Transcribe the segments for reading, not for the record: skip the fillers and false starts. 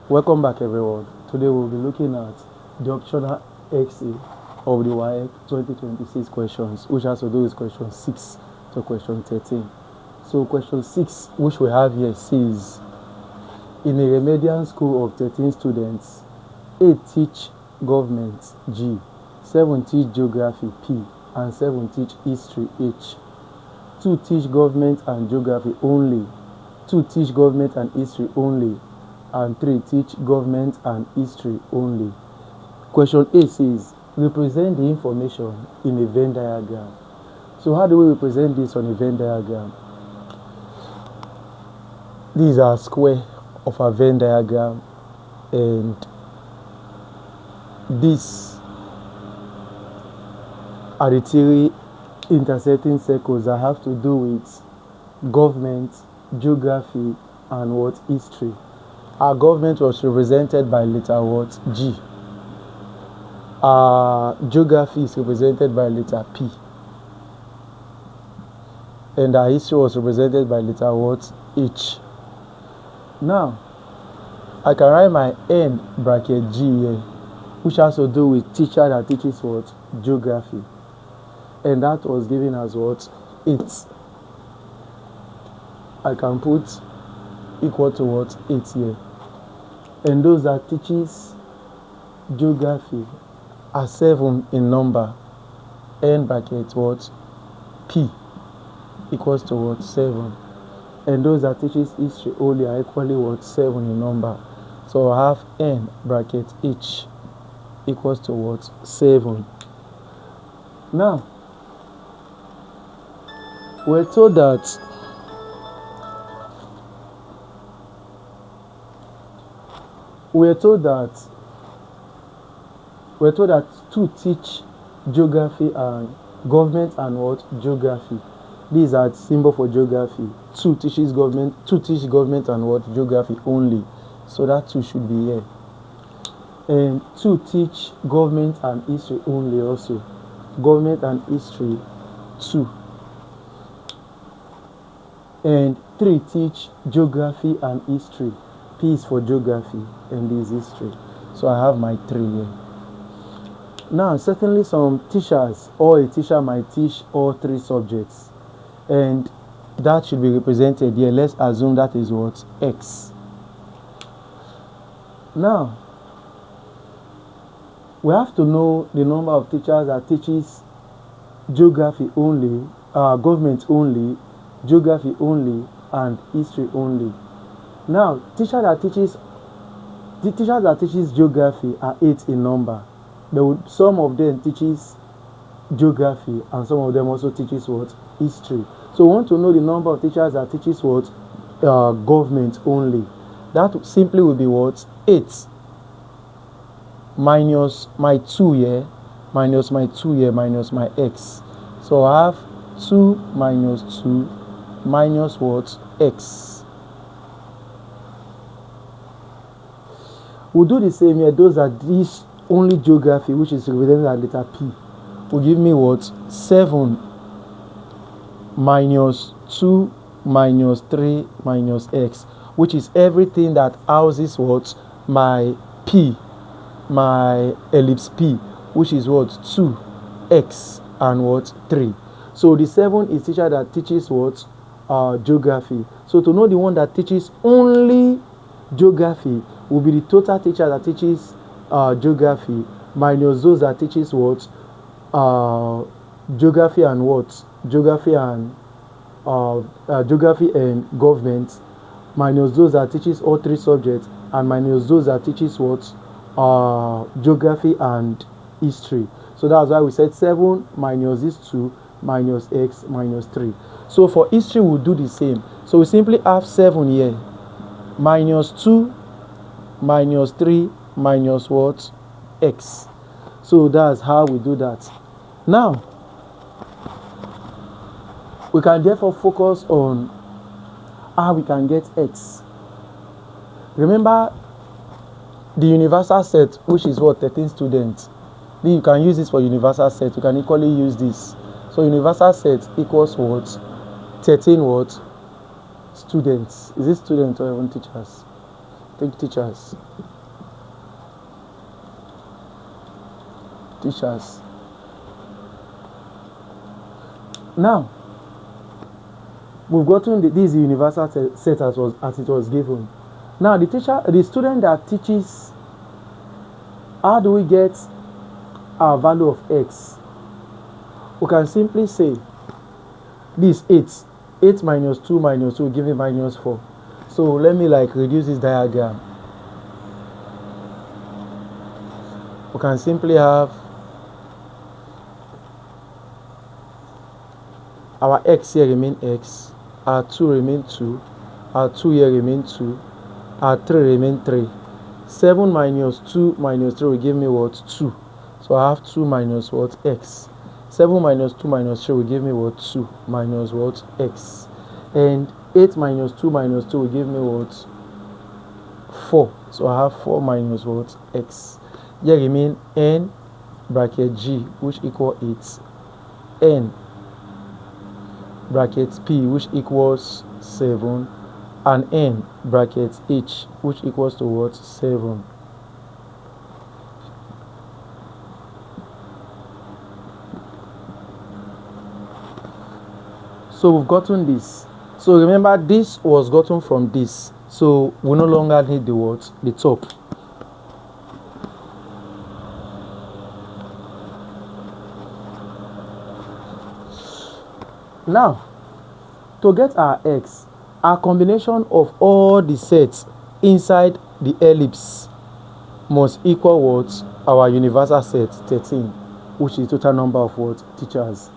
Welcome back, everyone. Today we'll be looking at the optional XA of the WAEC 2026 questions, which has to do with question 6 to question 13. So question 6, which we have here, says, in a remedial school of 13 students, 8 teach government G, 7 teach geography P, and 7 teach history H. 2 teach government and geography only, 2 teach government and history only, and 3 teach government and history only. Question A says, represent the information in a Venn diagram. So how do we represent this on a Venn diagram? These are square of a Venn diagram, and these are the 3 intersecting circles that have to do with government, geography, and what? History. Our government was represented by letter what? G. Our geography is represented by letter P. And our history was represented by letter what? H. Now, I can write my N bracket G here, which has to do with teacher that teaches what? Geography. And that was given as what? 8. I can put equal to what? 8 here. And those that teaches geography are 7 in number. N bracket what? P equals to what? 7. And those that teaches history only are equally what? 7 in number. So I have N bracket H equals to what? 7. Now, we're told that we're told to teach geography and government and what? Geography. These are symbol for geography. 2 teaches government, 2 teach government and what? Geography only. So that 2 should be here. And 2 teach government and history only also. Government and history 2. And 3 teach geography and history. P is for geography and this is history. So I have my 3 here. Now, certainly some teachers or a teacher might teach all 3 subjects. And that should be represented here. Let's assume that is what? X. Now, we have to know the number of teachers that teaches geography only, government only, geography only, and history only. Now, the teachers that teaches geography are 8 in number. Some of them teaches geography and some of them also teaches what? History. So we want to know the number of teachers that teaches what? Government only. That simply will be what? 8 minus my 2 here, minus my 2 here, minus my x. So I have 2 minus 2 minus what? X. We'll do the same here. Those are these only geography, which is represented at letter P, will give me what? 7 minus 2 minus 3 minus x, which is everything that houses what? My P, my ellipse P, which is what? 2x and what? 3. So the 7 is teacher that teaches what? Geography. So to know the one that teaches only geography will be the total teacher that teaches geography minus those that teaches what? Geography and what? Geography and government, minus those that teaches all 3 subjects, and minus those that teaches what? Geography and history. So that's why we said 7 minus these 2 minus x minus 3. So for history we'll do the same. So we simply have 7 here minus 2 minus 3 minus what? X. So that's how we do that. Now, we can therefore focus on how we can get x. Remember the universal set, which is what? 13 students. Then you can use this for universal set. You can equally use this. So universal set equals what? 13 what? Students. Is it students or even teachers? Take teachers. Teachers. Now, we've gotten this is the universal set as it was given. Now, the student that teaches, how do we get our value of x? We can simply say this 8. 8 minus 2 minus 2 will give me minus 4. So let me reduce this diagram. We can simply have our x here remain x, our 2 remain 2, our 2 here remain 2, our 3 remain 3. 7 minus 2 minus 3 will give me what? 2. So I have 2 minus what? X. 7 minus 2 minus 3 will give me what? 2 minus what? X. And 8 minus 2 minus 2 will give me what? 4. So I have 4 minus what? X. Here remain n bracket g, which equal 8. N bracket p, which equals 7. And n bracket h, which equals to what? 7. So we've gotten this. So remember, this was gotten from this. So we no longer need the what? The top. Now, to get our x, our combination of all the sets inside the ellipse must equal what? Our universal set 13, which is the total number of what? Teachers.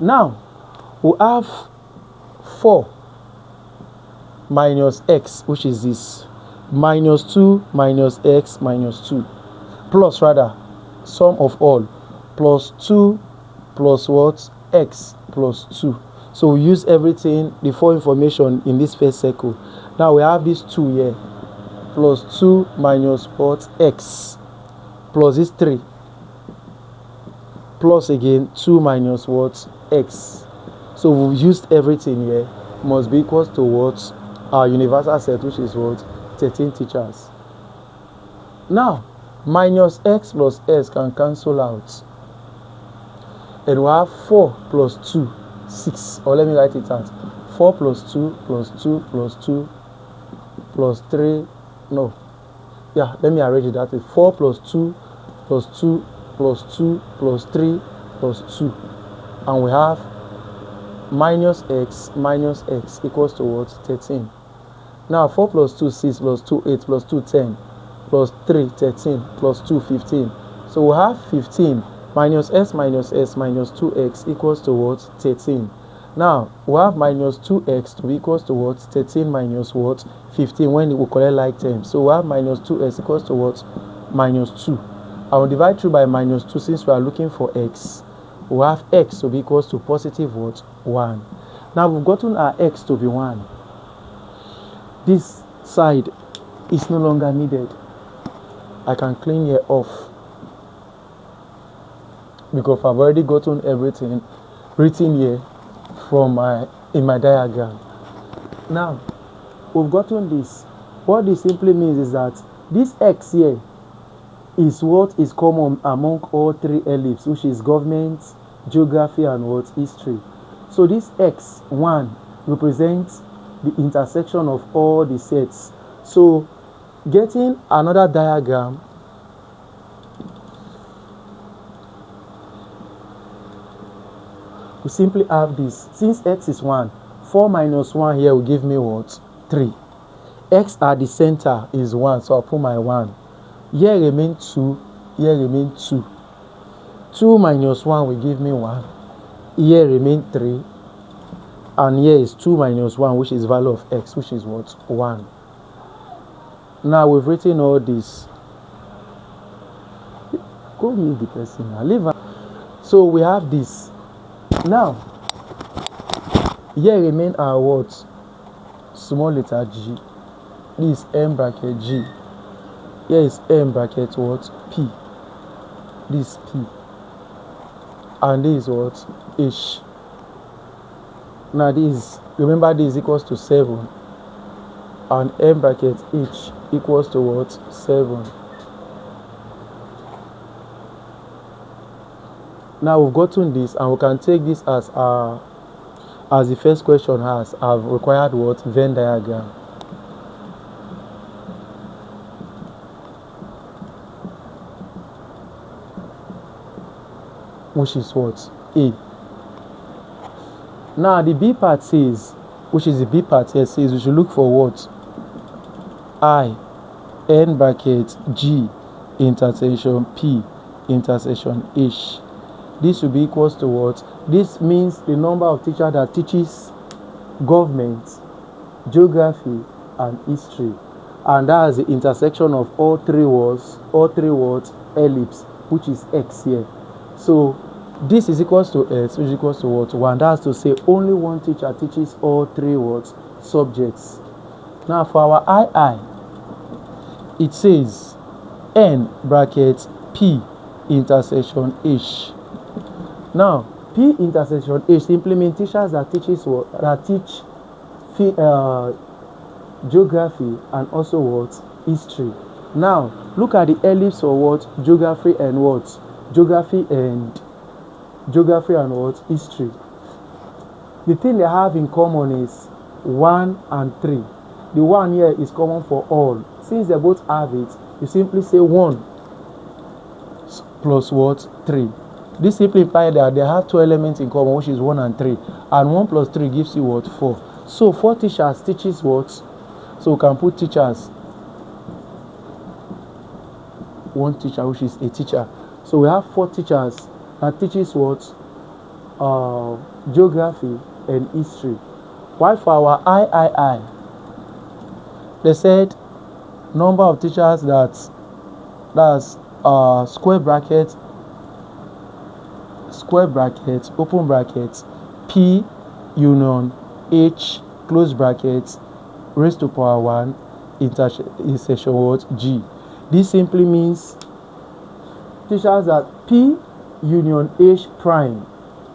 Now, we have 4 minus x, which is this, minus 2 minus x minus 2, plus rather sum of all, plus 2 plus what? X plus 2. So we use everything, the 4 information in this first circle. Now we have this 2 here, plus 2 minus what? X, plus this 3, plus again 2 minus what? X. So we've used everything here, must be equal to what? Our universal set, which is what? 13 teachers. Now, minus x plus s can cancel out. And we have 4 plus 2, 6. Or let me write it out. 4 plus 2 plus 2 plus 2 plus 3. No. Yeah, let me arrange it that way. 4 plus 2 plus 2 plus 2 plus 3 plus 2. And we have minus x equals to what? 13. Now 4 plus 2 6 plus 2 8 plus 2 10 plus 3 13 plus 2 15. So we have 15 minus s minus 2x equals to what? 13. Now we have minus 2x to be equals to what? 13 minus what? 15 when we collect like terms. So we have minus 2x equals to what? Minus 2. I will divide through by minus 2 since we are looking for x. We have x to be equals to positive what? 1. Now we've gotten our x to be 1. This side is no longer needed. I can clean here off because I've already gotten everything written here from in my diagram. Now we've gotten this. What this simply means is that this x here is what is common among all 3 ellipses, which is government, geography, and what? History. So this x1 represents the intersection of all the sets. So getting another diagram, we simply have this. Since x is 1, 4 minus 1 here will give me what? 3. X at the center is 1, so I'll put my 1. Here remain 2, here remain 2. 2 minus 1 will give me 1. Here remain 3. And here is 2 minus 1, which is value of x, which is what? 1. Now we've written all this. Go meet the person now. Leave her. So we have this. Now, here remain our what? Small letter g. This is m bracket g. Here is m bracket what? P. This p. And this is what? H. Now this, remember this is equals to 7. And m bracket h equals to what? 7. Now we've gotten this, and we can take this as the first question has. I've required what? Venn diagram. Which is what? A. Now the B part says, which is the B part here, says we should look for what? I, N bracket, G, intersection P, intersection H. This should be equals to what? This means the number of teachers that teaches government, geography, and history. And that is the intersection of all three words, ellipse, which is X here. So this is equals to S, which is equals to what? 1. That's to say only one teacher teaches all three words, subjects. Now for our II, it says N bracket P intersection H. Now P intersection H simply means teachers that teach geography and also what? History. Now look at the ellipse for what? Geography and what? Geography and what? History. The thing they have in common is 1 and 3. The 1 here is common for all. Since they both have it, you simply say 1 plus what? 3. This simply implies that they have 2 elements in common, which is 1 and 3. And 1 plus 3 gives you what? 4. So 4 teachers teaches what? So we can put teachers. 1 teacher, which is a teacher. So we have 4 teachers that teaches what? Geography and history. While for our III, they said number of teachers that's square bracket, open bracket, P union H close bracket raised to power 1 intersection what? G. This simply means teachers that P union H prime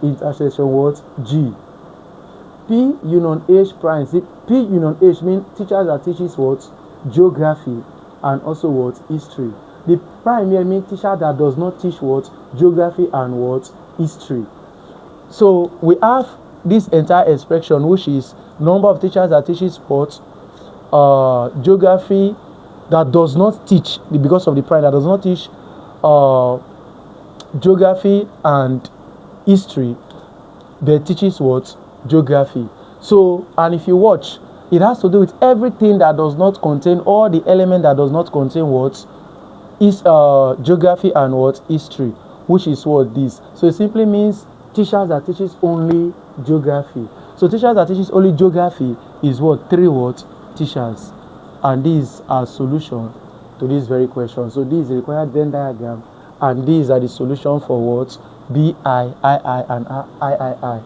intersection what? G. P union H prime. See, P union H means teachers that teaches what? Geography and also what? History. The prime here means teacher that does not teach what? Geography and what? History. So we have this entire expression, which is number of teachers that teaches what? Geography, that does not teach, because of the prime, that does not teach geography and history, but teaches what? Geography. So, and if you watch, it has to do with everything that does not contain, all the element that does not contain what? Is geography and what? History, which is what? This. So it simply means teachers that teaches only geography. So teachers that teaches only geography is what? 3 what? Teachers. And these are solution to this very question. So this is the required Venn diagram, and these are the solution for what? BI, II, and III.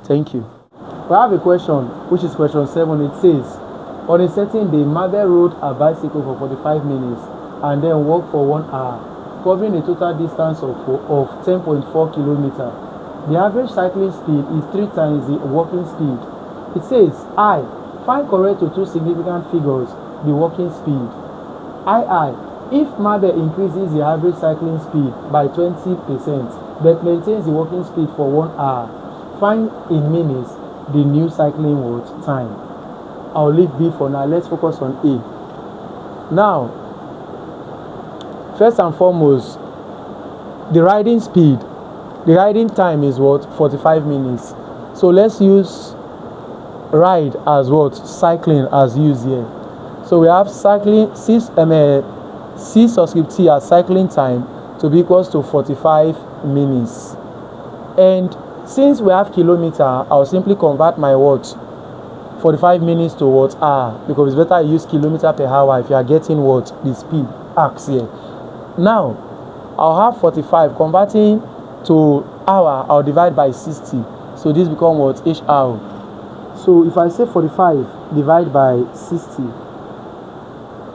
Thank you. We have a question, which is question 7. It says, on a certain day, Mabel rode a bicycle for 45 minutes and then walked for 1 hour, covering a total distance of 10.4 kilometers. The average cycling speed is 3 times the walking speed. It says, I, find correct to 2 significant figures the walking speed. If Mabel increases the average cycling speed by 20% but maintains the walking speed for 1 hour, find in minutes the new cycling time. I'll leave B for now. Let's focus on A. Now, first and foremost, the riding speed, the riding time is what? 45 minutes. So let's use ride as what? Cycling as used here. So we have cycling C subscript T as cycling time to be equals to 45 minutes. And since we have kilometer, I'll simply convert my what? 45 minutes to what? Hour, because it's better to use kilometer per hour if you are getting what? The speed arcs here. Now, I'll have 45 converting to hour. I'll divide by 60. So this becomes what? H hour. So if I say 45 divided by 60,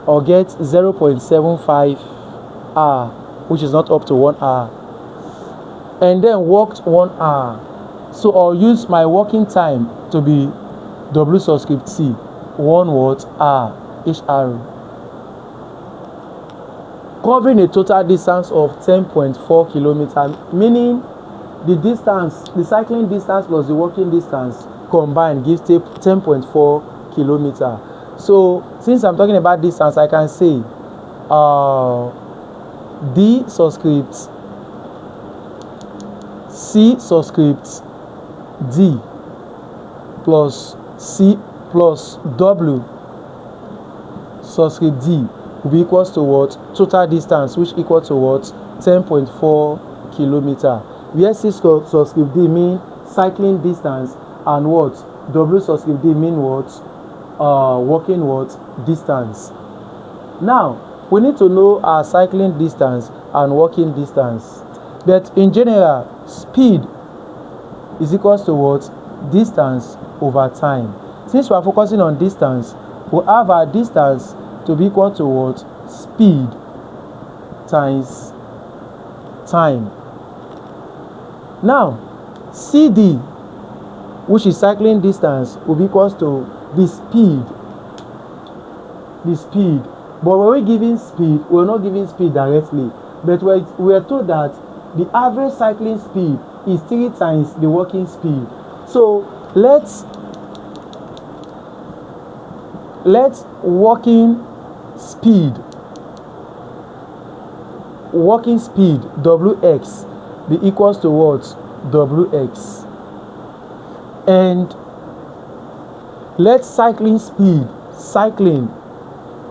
I'll get 0.75 hour, which is not up to 1 hour. And then walked 1 hour. So I'll use my walking time to be W subscript T, 1 what? Hour, H hour. covering a total distance of 10.4 kilometers, meaning the cycling distance plus the walking distance combined gives 10.4 kilometers. So since I'm talking about distance, I can say D subscript C subscript D plus C plus W subscript D will be equals to what? Total distance, which equal to what? 10.4 kilometers. Where C subscript D mean cycling distance, and what? W subscript D mean what? Walking what? Distance. Now we need to know our cycling distance and walking distance. But in general, speed is equals to what? Distance over time. Since we are focusing on distance, we have our distance to be equal to what? Speed times time. Now CD, which is cycling distance, will be equals to the speed. But when we're giving speed, we're not giving speed directly, but we're told that the average cycling speed is 3 times the walking speed. So let's walking speed Wx be equals to what? Wx. And let cycling speed,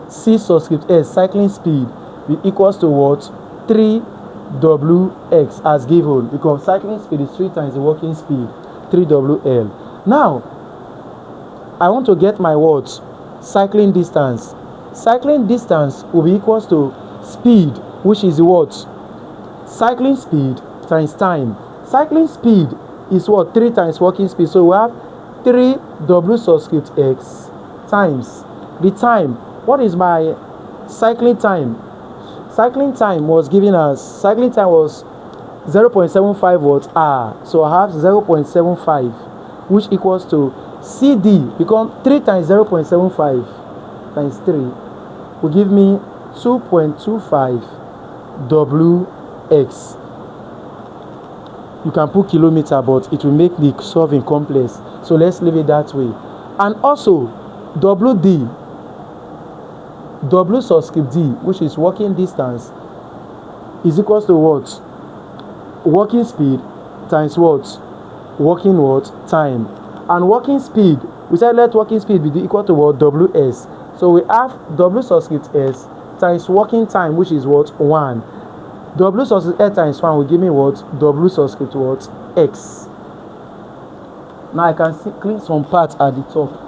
C subscript S, cycling speed be equals to what? 3Wx as given, because cycling speed is 3 times the walking speed, 3WL. Now I want to get my words. Cycling distance. Cycling distance will be equals to speed, which is what? Cycling speed times time. Cycling speed is what? 3 times walking speed. So we have 3W subscript X times the time. What is my cycling time? Cycling time was given as, cycling time was 0.75 what? R. So I have 0.75, which equals to CD become 3 times 0.75 times 3 will give me 2.25 Wx. You can put kilometer, but it will make the solving complex, so let's leave it that way. And also WD, W subscript D, which is walking distance, is equals to what? Walking speed times what? Walking what? Time. And walking speed, we said let walking speed be equal to what? Ws. So we have W subscript S times walking time, which is what? 1. W subscript S times 1 will give me what? W subscript what? X. Now I can clean some parts at the top.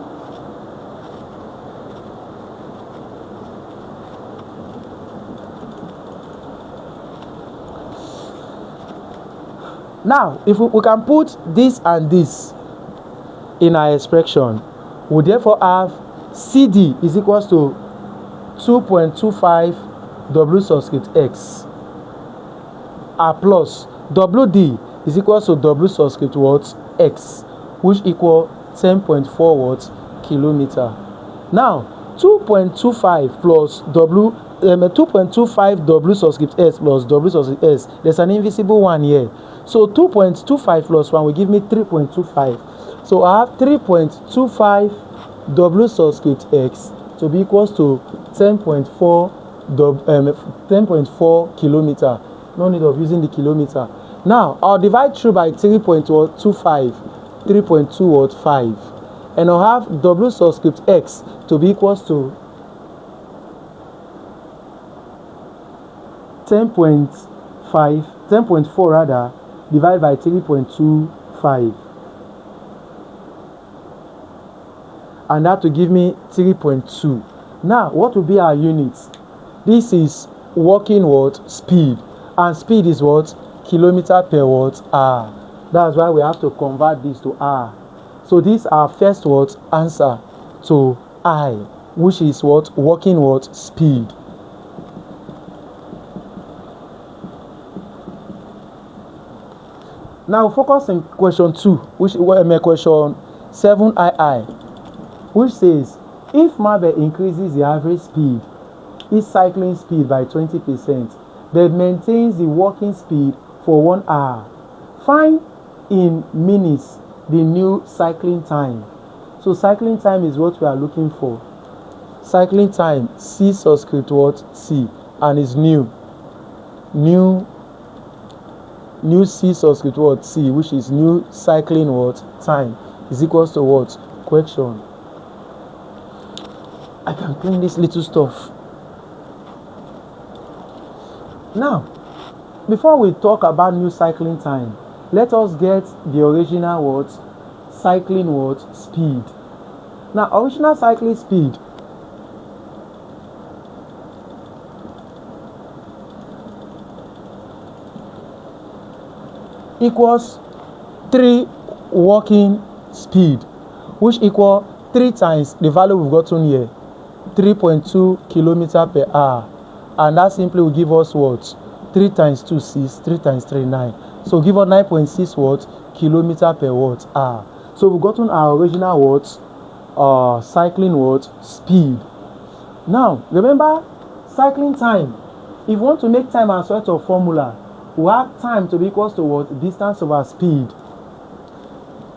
Now if we can put this and this in our expression, we therefore have CD is equals to 2.25 W subscript X plus WD is equals to W subscript what? X, which equal 10.4 what? Kilometer. Now 2.25 plus 2.25 W subscript S plus W subscript S, there's an invisible one here. So 2.25 plus 1 will give me 3.25. So I have 3.25 W subscript X to be equals to 10.4 kilometer. No need of using the kilometer. Now I'll divide through by 3.25, 3.25, and I'll have W subscript X to be equals to 10.4 rather, divided by 3.25. And that will give me 3.2. Now, what will be our units? This is walking what? Speed. And speed is what? Kilometer per what? R. That's why we have to convert this to R. So this is our first what? Answer to I, which is what? Walking what? Speed. Now focus on question 2, which question 7II, which says if Marble increases the average speed its cycling speed by 20%, but maintains the walking speed for 1 hour. Find in minutes the new cycling time. So cycling time is what we are looking for. Cycling time, C subscript what? T, and is new C subscript what? T, which is new cycling what? Time, is equals to what? Question. I can clean this little stuff. Now, before we talk about new cycling time, let us get the original what? Cycling what? Speed. Now, original cycling speed equals 3 walking speed, which equal 3 times the value we've gotten here, 3.2 kilometer per hour, and that simply will give us what? 3 times 2 6, 3 times 3 9, so give us 9.6 what? Kilometer per what? Hour. So we've gotten our original what? Cycling what? Speed. Now remember, cycling time, if you want to make time as sort of formula, we have time to be equals to what? Distance over speed.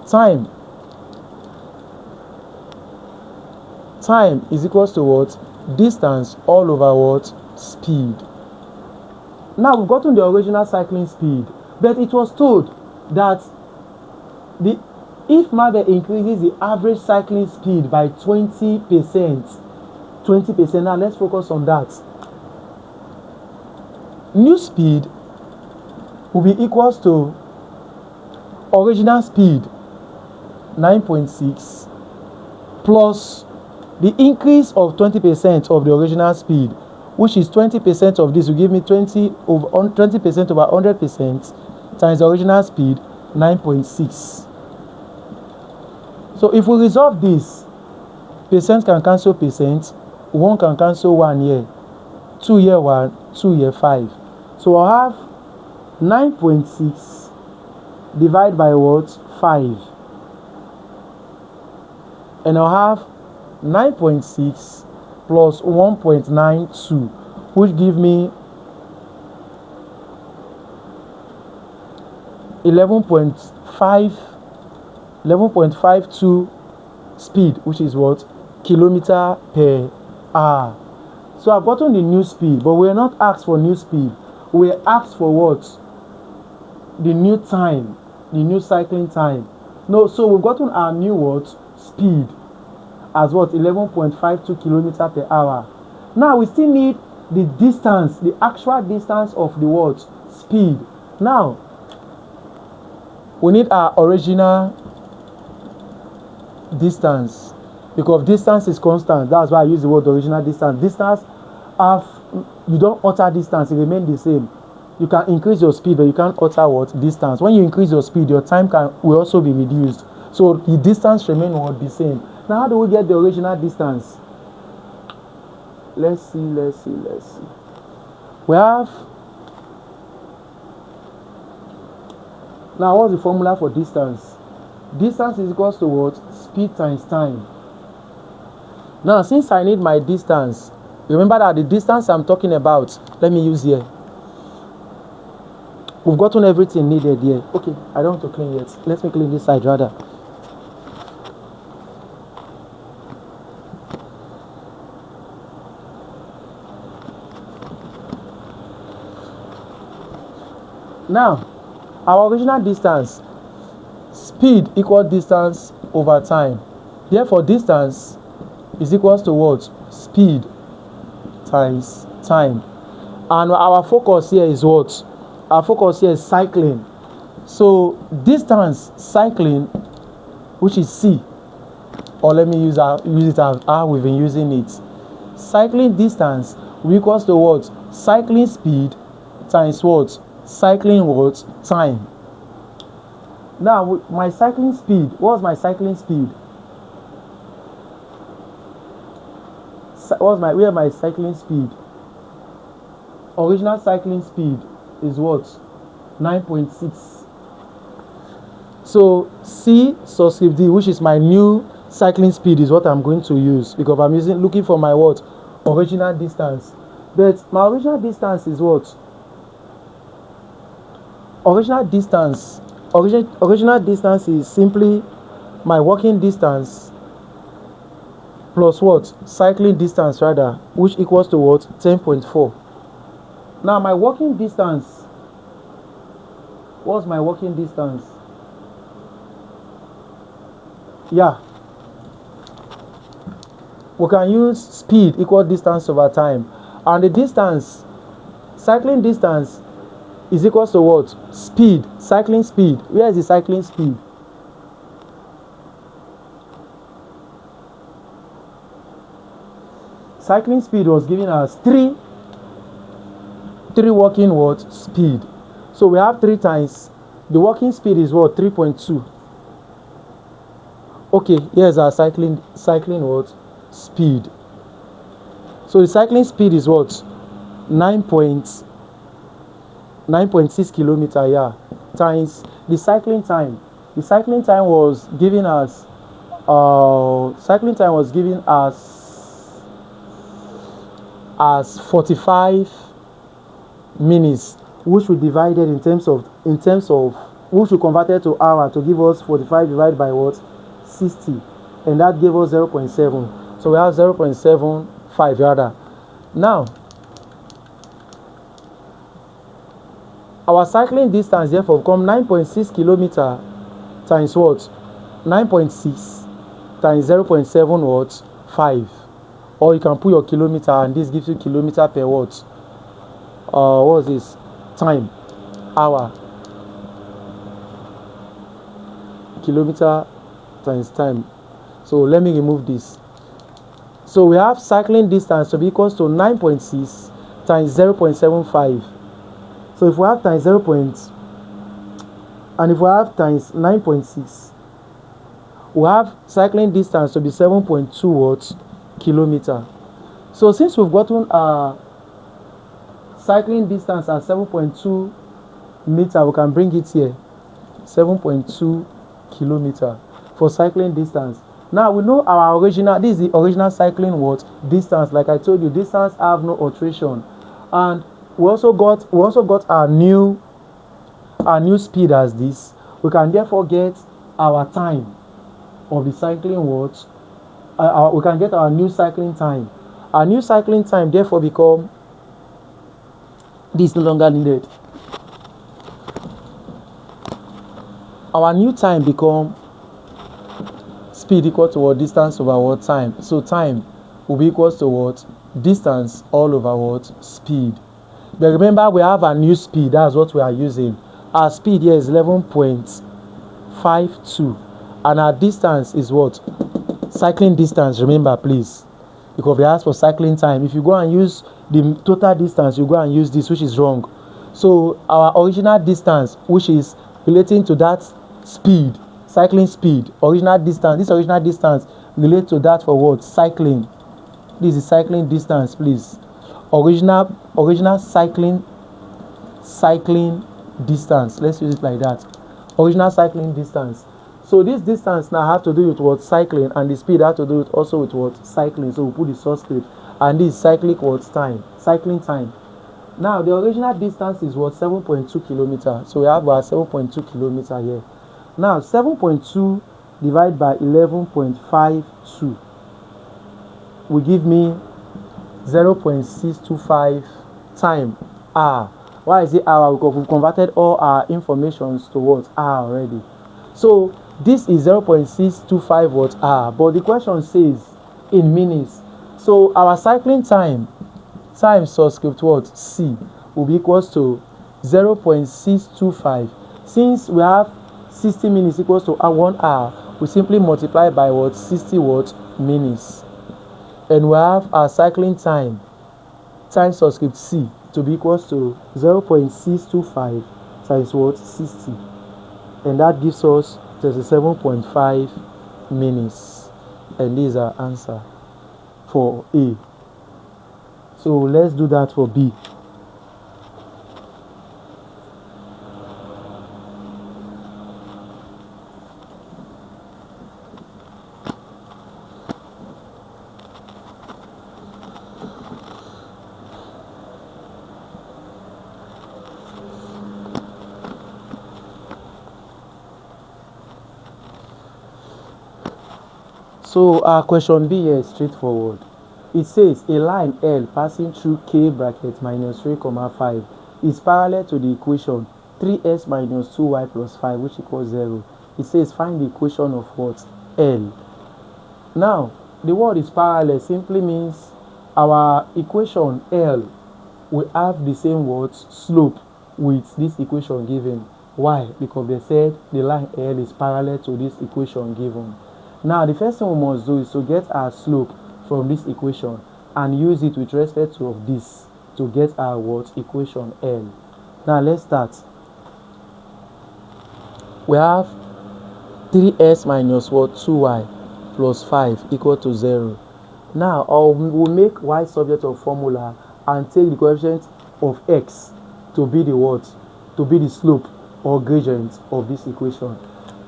Time is equals to what? Distance all over what? Speed. Now we've gotten the original cycling speed, but it was told that if Mother increases the average cycling speed by 20%, now let's focus on that. New speed will be equals to original speed 9.6 plus the increase of 20% of the original speed, which is 20% of this will give me 20% over 100% times the original speed 9.6. So if we resolve this, percent can cancel percent, 1 can cancel 1 here, 2 here 1, 2 here 5. So I'll have 9.6 divided by what? 5. And I'll have 9.6 plus 1.92, which give me 11.52 speed, which is what? Kilometer per hour. So I've gotten the new speed, but we're not asked for new speed. We're asked for what? The new time, the new cycling time. No, so we've gotten our new what? Speed as what? 11.52 kilometer per hour. Now we still need the distance, the actual distance of the what? Speed. Now we need our original distance, because distance is constant. That's why I use the word original distance. Distance, you don't alter distance, it remains the same. You can increase your speed, but you can't alter what? Distance. When you increase your speed, your time will also be reduced. So the distance remains what? The same. Now how do we get the original distance? Let's see. We have, now what's the formula for distance? Distance is equals to what? Speed times time. Now since I need my distance, remember that the distance I'm talking about, let me use here. We've gotten everything needed here. Okay, I don't want to clean yet. Let me clean this side rather. Now, our original distance, speed equals distance over time. Therefore, distance is equals to what? Speed times time. And our focus here is what? Our focus here is cycling. So distance cycling, which is C, or let me use it as how we've been using it. Cycling distance equals to what? Cycling speed times what? Cycling what? Time. Now my cycling speed, what's my cycling speed? Where my cycling speed? Original cycling speed is what? 9.6. So C subscript D, which is my new cycling speed, is what I'm going to use, because I'm looking for my what? Original distance. But my original distance is what? Original distance. Original distance is simply my walking distance plus what? Cycling distance rather, which equals to what? 10.4. Now my walking distance. What's my walking distance? Yeah. We can use speed equal distance over time. And the distance, cycling distance is equals to what? Speed, cycling speed. Where is the cycling speed? Cycling speed was given as 3 walking what? Speed. So we have 3 times. The walking speed is what? 3.2. Okay, here's our cycling what? Speed. So the cycling speed is what? 9.6 kilometer, yeah, times the cycling time. The cycling time was given as 45 minutes, which we divided in terms of which we converted to hour to give us 45 divided by what? 60, and that gave us 0.7. So we have 0.75 rather. Now our cycling distance therefore become 9.6 kilometer times what? 9.6 times 0.7 what? 5. Or you can put your kilometer, and this gives you kilometer per what? What is this? Time, hour, kilometer times time. So let me remove this. So we have cycling distance to be equals to 9.6 times 0.75. So if we have times and if we have times 9.6, we have cycling distance to be 7.2 what? Kilometer. So since we've gotten our cycling distance at 7.2 meter, we can bring it here, 7.2 kilometer for cycling distance. Now we know our original, this is the original cycling what? Distance. Like I told you, distance have no alteration. And we also got our new speed as this. We can therefore get our time of the cycling what? We can get our new cycling time. Our new cycling time therefore become, this is no longer needed. Our new time become speed equal to what? Distance over what? Time. So time will be equal to what? Distance all over what? Speed. But remember, we have a new speed. That's what we are using. Our speed here is 11.52, and our distance is what? Cycling distance. Remember, please, because we asked for cycling time. If you go and use the total distance, you go and use this, which is wrong. So our original distance, which is relating to that speed, cycling speed, original distance. This original distance relate to that for what? Cycling. This is cycling distance, please. Original cycling distance. Let's use it like that. Original cycling distance. So this distance now have to do with what? Cycling, and the speed have to do with also with what? Cycling. So we put the subscript, and this cycling what? Time. Cycling time. Now the original distance is what? 7.2 kilometer. So we have our 7.2 kilometer here. Now 7.2 divided by 11.52 will give me 0.625 time hour. Why is it hour? Because we've converted all our informations to what? Hour already. So this is 0.625 what? Hour. But the question says in minutes. So our cycling time subscript what? C will be equals to 0.625. Since we have 60 minutes equals to 1 hour, we simply multiply by what? 60 what? Minutes. And we have our cycling time subscript C to be equals to 0.625 times what? 60. And that gives us 37.5 minutes. And this is our answer for A. So let's do that for B. So our question B here is straightforward. It says a line L passing through K bracket minus 3 comma 5 is parallel to the equation 3s minus 2y plus 5 which equals 0. It says find the equation of what? L. Now, the word is parallel simply means our equation L will have the same words slope with this equation given. Why? Because they said the line L is parallel to this equation given. Now, the first thing we must do is to get our slope from this equation and use it with respect to of this to get our what? Equation L. Now, let's start. We have 3s minus what? 2y plus 5 equal to 0. Now, we'll make y subject of formula and take the coefficient of x to be the what? To be the slope or gradient of this equation.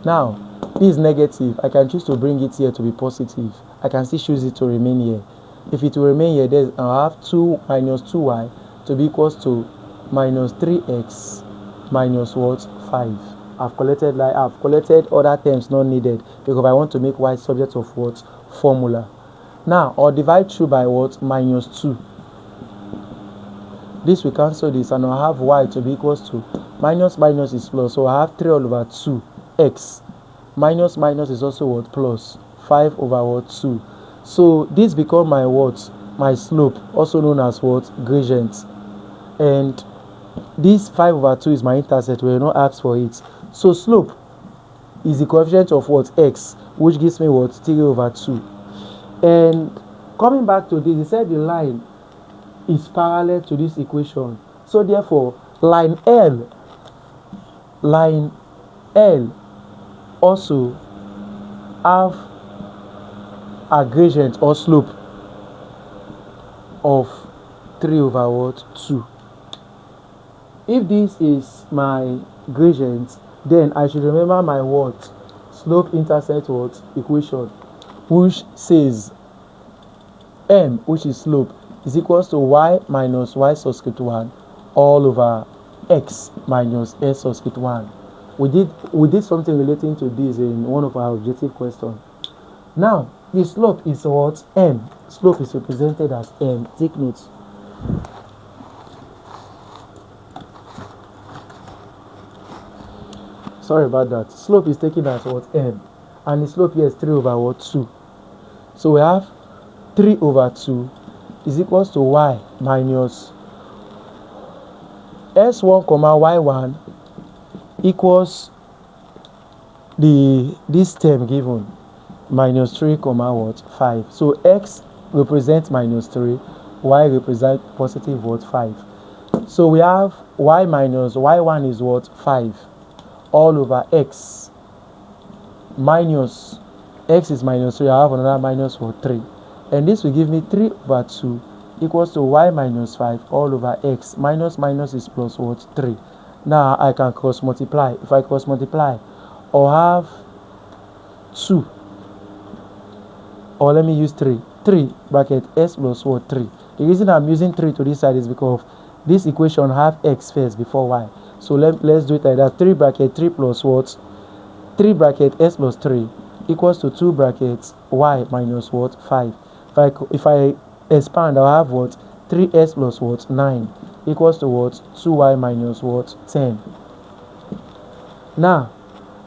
Now, this is negative. I can choose to bring it here to be positive. I can still choose it to remain here. If it will remain here, then I'll have 2 minus 2y to be equals to minus 3x minus what? 5. I've collected other terms not needed because I want to make y subject of what? Formula. Now, I'll divide through by what? Minus 2. This will cancel this and I'll have y to be equals to minus is plus. So I have 3 all over 2x. Minus is also what? Plus 5 over what? 2. So this becomes my what? My slope, also known as what? Gradient. And this 5 over 2 is my intercept. We will not ask for it. So slope is the coefficient of what? X, which gives me what? 3 over 2. And coming back to this, he said the line is parallel to this equation. So therefore, line L also have a gradient or slope of 3 over what? 2. If this is my gradient, then I should remember my what? Slope intercept what? Equation, which says m, which is slope, is equals to y minus y subscript 1 all over x minus s subscript 1. We did something relating to this in one of our objective questions. Now, the slope is what? M. Slope is represented as m. Take note. Sorry about that. Slope is taken as what? M. And the slope here is 3 over what? 2. So we have 3 over 2 is equals to y minus s1 comma y1 equals this term given minus 3 comma what? 5. So x represents minus 3, y represents positive what? 5. So we have y minus y1 is what? 5 all over x minus x is minus 3. I have another minus what? 3. And this will give me 3 over 2 equals to y minus 5 all over x. Minus is plus what? 3. Now I can cross multiply. If I cross multiply, I'll have 2. Or let me use 3. 3 bracket s plus what? 3. The reason I'm using 3 to this side is because this equation have x first before y. So let's do it like that. 3 bracket 3 plus what? 3 bracket s plus 3 equals to 2 brackets y minus what? 5. If I expand, I'll have what? 3s plus what? 9 equals to what? 2y minus what? 10. Now,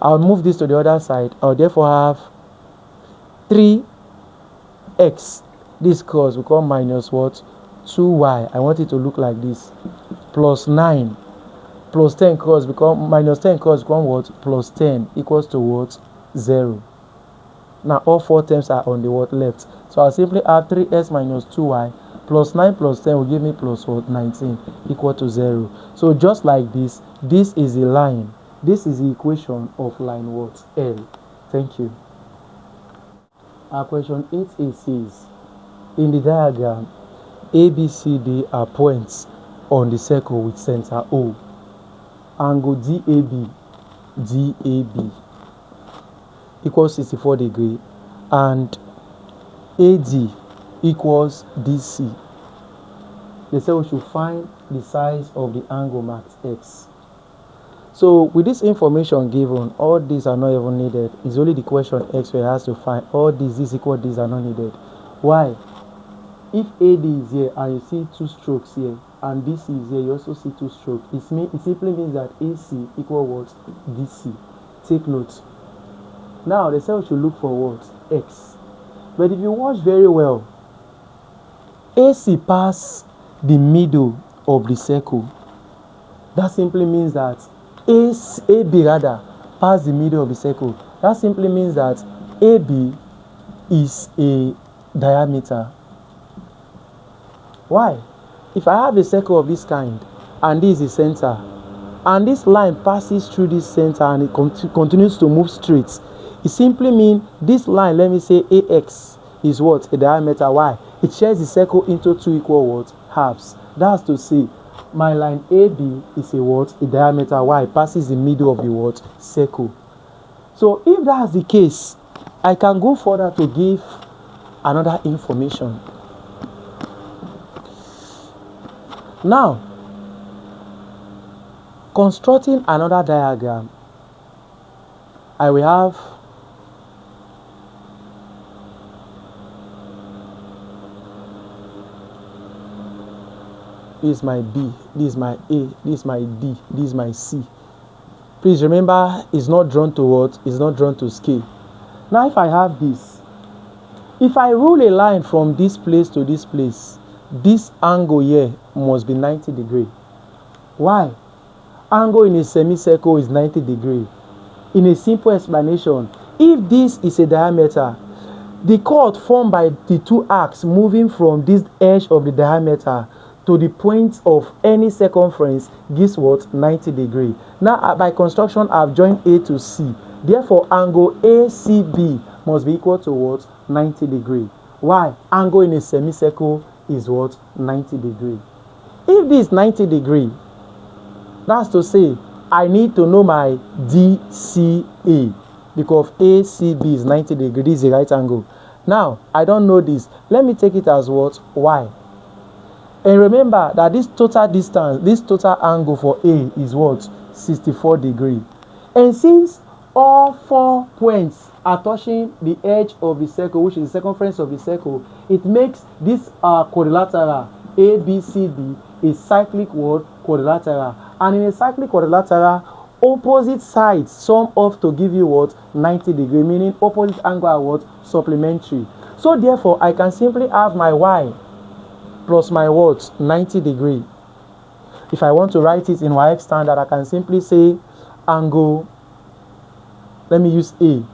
I'll move this to the other side. I'll therefore have 3x. This cross will become minus what? 2y. I want it to look like this. Plus 9. Plus 10 cross become minus 10 cross become what? Plus 10 equals to what? 0. Now all 4 terms are on the what? Left. So I'll simply have 3s minus 2y plus 9 plus 10 will give me plus what? 19 equal to 0. So just like this is the line. This is the equation of line what? L. Thank you. Our question 8a says, in the diagram, A, B, C, D are points on the circle with center O. Angle DAB equals 64 degrees and AD equals DC. They say we should find the size of the angle marked X. So with this information given, all these are not even needed. It's only the question X where it has to find all these is equal these are not needed. Why? If AD is here and you see 2 strokes here and DC is here, you also see 2 strokes. It simply means that AC equal what? DC. Take note. Now they say we should look for what? X. But if you watch very well, AC pass the middle of the circle. That simply means that AB rather pass the middle of the circle. That simply means that AB is a diameter. Why? If I have a circle of this kind and this is the center and this line passes through this center and it continues to move straight, it simply means this line, let me say AX, is what? A diameter. Why? It shares the circle into 2 equal what? Halves. That's to say my line AB is a what? A diameter. Why? It passes the middle of the what? Circle. So if that's the case, I can go further to give another information. Now, constructing another diagram, I will have this is my B, this is my A, this is my D, this is my C. Please remember, it's not drawn to what? It's not drawn to scale. Now, if I have this, if I rule a line from this place to this place, this angle here must be 90 degrees. Why? Angle in a semicircle is 90 degrees. In a simple explanation, if this is a diameter, the chord formed by the 2 arcs moving from this edge of the diameter to the point of any circumference gives what? 90 degrees. Now, by construction, I've joined A to C. Therefore, angle ACB must be equal to what? 90 degrees. Why? Angle in a semicircle is what? 90 degrees. If this is 90 degrees, that's to say, I need to know my DCA because ACB is 90 degrees. This is the right angle. Now, I don't know this. Let me take it as what? Y. And remember that this total distance, this total angle for A is what? 64 degrees. And since all 4 points are touching the edge of the circle, which is the circumference of the circle, it makes this quadrilateral ABCD a cyclic word quadrilateral. And in a cyclic quadrilateral, opposite sides sum up to give you what? 90 degrees, meaning opposite angle are what? Supplementary. So therefore, I can simply have my Y plus my what? 90 degrees. If I want to write it in WAEC standard, I can simply say angle, let me use ADC,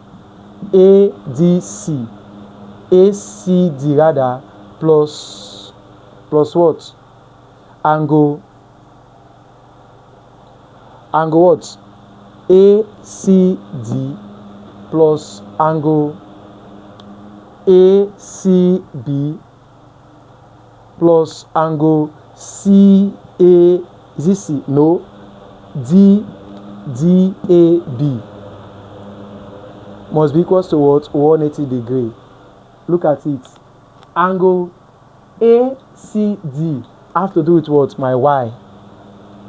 ACD rather, plus what? Angle what? ACD plus angle ACB plus angle CA, is it C? No. DAB must be equal to what? 180 degrees. Look at it. Angle ACD have to do with what? My Y.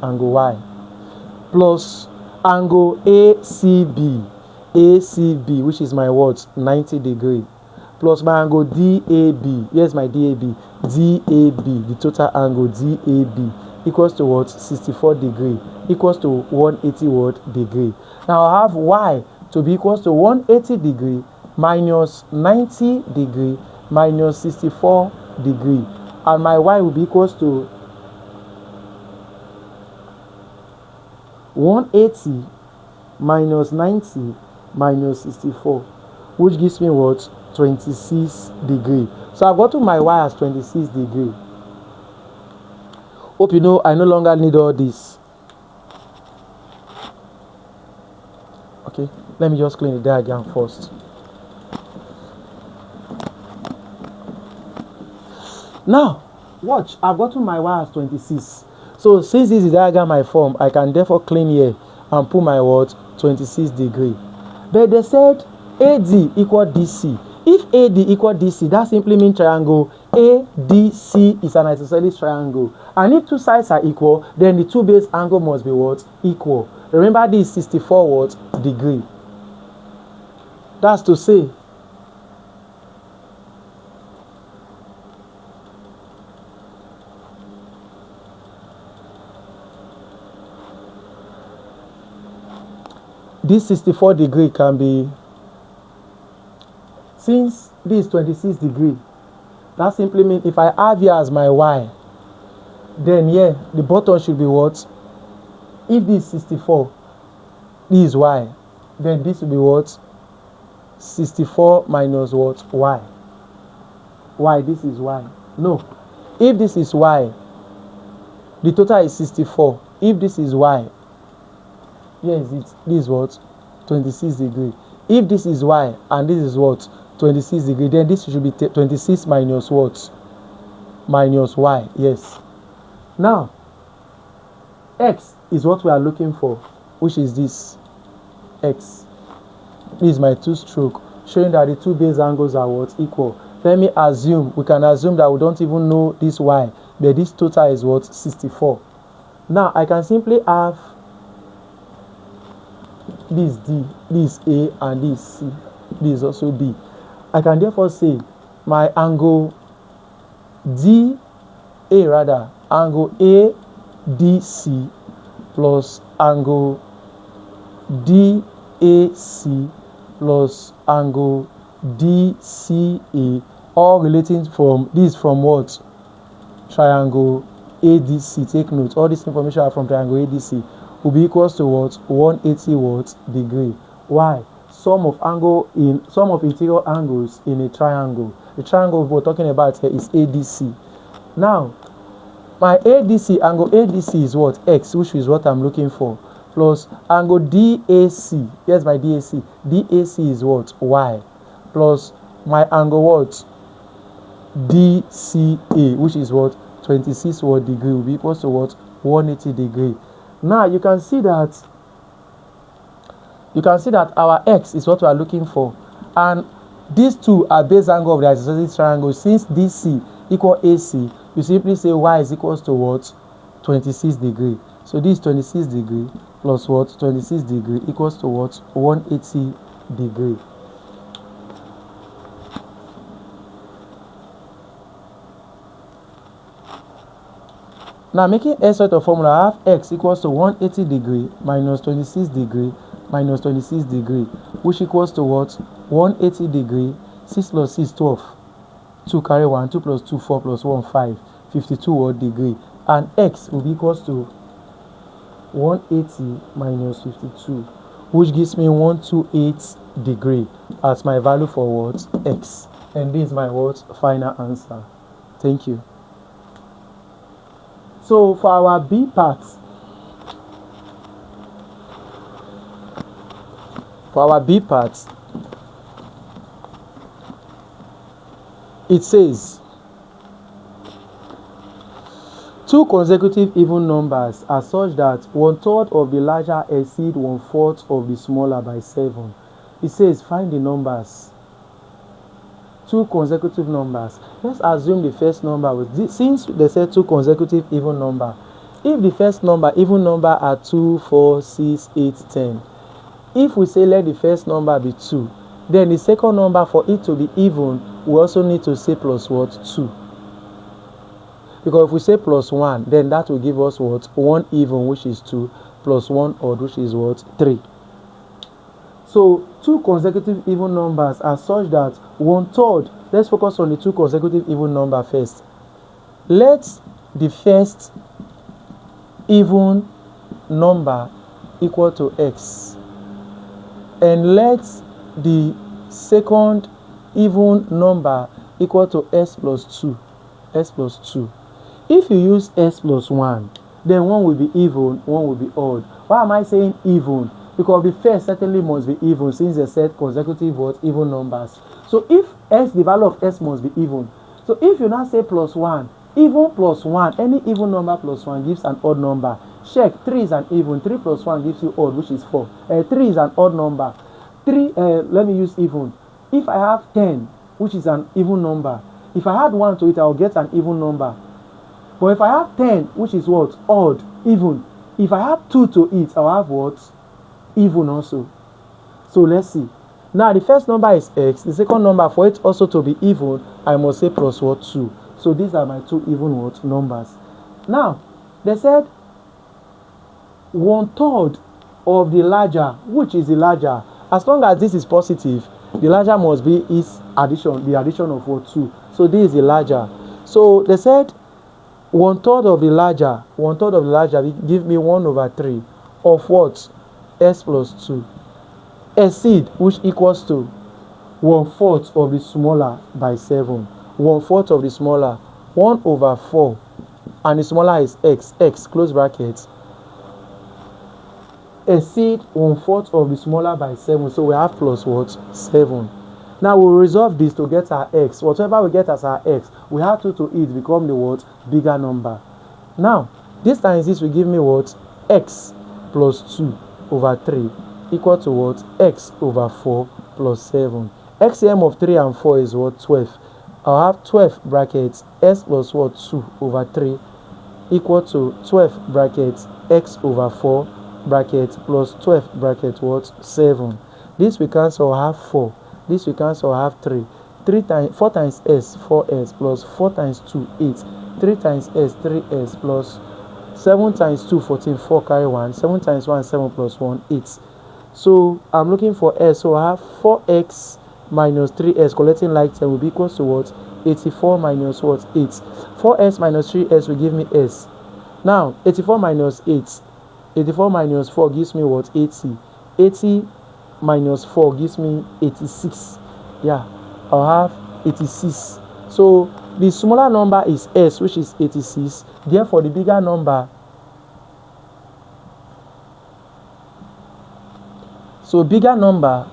Angle Y. Plus angle ACB. ACB, which is my what? 90 degrees. Plus my angle DAB. Yes, my DAB. DAB, the total angle DAB equals to what? 64 degrees. Equals to 180 what? Degree. Now I have Y to be equals to 180 degrees minus 90 degrees minus 64 degrees. And my Y will be equals to 180 minus 90 minus 64, which gives me what? 26 degrees. So I've got to my Y as 26 degrees. Hope you know I no longer need all this. Okay, let me just clean the diagram first. Now, watch, I've got to my Y as 26. So since this is the diagram I form, I can therefore clean here and put my what? 26 degrees. But they said AD equal DC. If AD equal DC, that simply means triangle ADC is an isosceles triangle. And if 2 sides are equal, then the 2 base angle must be what? Equal. Remember this 64 what? Degree. That's to say, this 64 degree can be, since this is 26 degree, that simply means if I have here as my y, then here the bottom should be what? If this is 64, this is y, then this will be what? 64 minus what? Y. Y, this is y. No. If this is y, the total is 64. If this is y, yes, this is what? 26 degree. If this is y and this is what? 26 degree, then this should be 26 minus what? Minus y, yes. Now, x is what we are looking for, which is this, x. This is my two-stroke, showing that the two base angles are what? Equal. Let me assume, we can assume that we don't even know this y, but this total is what? 64. Now, I can simply have this D, this A, and this C. This is also B. I can therefore say my angle angle ADC plus angle DAC plus angle DCA, all relating from this from what? Triangle ADC. Take note, all this information are from triangle ADC, will be equals to what? 180 what? Degree. Why? Sum of interior angles in a triangle. The triangle we're talking about here is ADC. Now, my ADC, angle ADC is what? X, which is what I'm looking for, plus angle DAC. Yes, my DAC. DAC is what? Y. Plus my angle what? DCA, which is what? 26 what degree, will be equals to what? 180 degree. Now you can see that our x is what we are looking for, and these two are base angle of the isosceles triangle. Since DC equal AC, you simply say y is equals to what? 26 degree. So this 26 degree plus what? 26 degree equals to what? 180 degree. Now, making a sort of formula, I have x equals to 180 degree minus 26 degree minus 26 degree, which equals to what? 180 degree, 6 plus 6, 12. 2 carry 1, 2 plus 2, 4 plus 1, 5. 52 what degree. And x will be equals to 180 minus 52, which gives me 128 degree as my value for what? X. And this is my what? Final answer. Thank you. So for our B part, it says two consecutive even numbers are such that 1/3 of the larger exceed 1/4 of the smaller by 7. It says find the numbers. Two consecutive numbers. Let's assume the first number was this, since they said two consecutive even number. If the first number, even number, are 2, 4, 6, 8, 10. If we say let the first number be 2, then the second number, for it to be even, we also need to say plus what? 2. Because if we say plus 1, then that will give us what? 1 even, which is 2, plus 1 odd, which is what? 3. So two consecutive even numbers are such that 1/3. Let's focus on the two consecutive even number first. Let the first even number equal to x, and let the second even number equal to s plus 2. S plus 2. If you use s plus 1, then one will be even, one will be odd. Why am I saying even? Because the first certainly must be even, since they said consecutive what? Even numbers. So if s, the value of s must be even. So if you now say plus 1, even plus 1, any even number plus 1 gives an odd number. Check, 3 is an even, 3 plus 1 gives you odd, which is 4. 3 is an odd number. 3, let me use even. If I have 10, which is an even number, if I add 1 to it, I will get an even number. But if I have 10, which is what? Odd, even, If I have 2 to it, I'll have what? Even also. So let's see. Now the first number is x. The second number, for it also to be even, I must say plus what? 2. So these are my two even what? Numbers. Now, they said 1/3 of the larger. Which is the larger? As long as this is positive, the larger must be its addition, the addition of what? 2. So this is the larger. So they said 1/3 of the larger, 1/3 of the larger give me 1/3 of what? S plus 2. Exceed, which equals to 1/4 of the smaller by 7. 1/4 of the smaller, 1/4, and the smaller is x, close brackets. Exceed 1/4 of the smaller by 7. So we have plus what? 7. Now we'll resolve this to get our x. Whatever we get as our x, we have 2 to it become the what? Bigger number. Now, this times this will give me what? X plus 2/3 equal to what? X/4 plus 7. XCM of 3 and 4 is what? 12. I'll have 12 brackets s plus what? 2/3 equal to 12 brackets x/4 bracket plus 12 bracket what? 7. This we cancel, have 4. This we cancel, have 3. 4 times s, 4s plus 4 times 2, 8. 3 times s, 3s plus 7 times 2, 14. 4 carry 1. 7 times 1, 7 plus 1, 8. So I'm looking for s. So I have 4x minus 3s collecting like 10 will be equal to what? 84 minus what? 8. 4s minus 3s will give me s. Now 84 minus 8. 84 minus 4 gives me what? 80. 80 minus 4 gives me 86. Yeah, I'll have 86. So the smaller number is s, which is 86. Therefore, the bigger number. So bigger number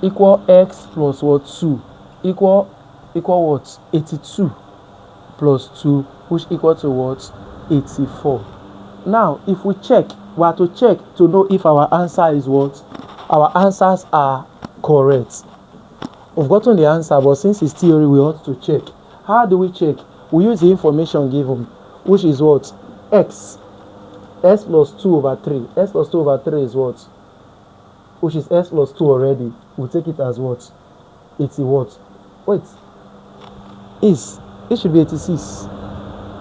equal x plus what? 2 equal what? 82 plus 2, which equal to what? 84. Now, if we check, we have to check to know if our answer is what? Our answers are correct. We've gotten the answer, but since it's theory, we ought to check. How do we check? We use the information given, which is what? X. S plus 2/3. S plus 2/3 is what? Which is s plus 2 already. We'll take it as what? 80 what? Wait. It should be 86.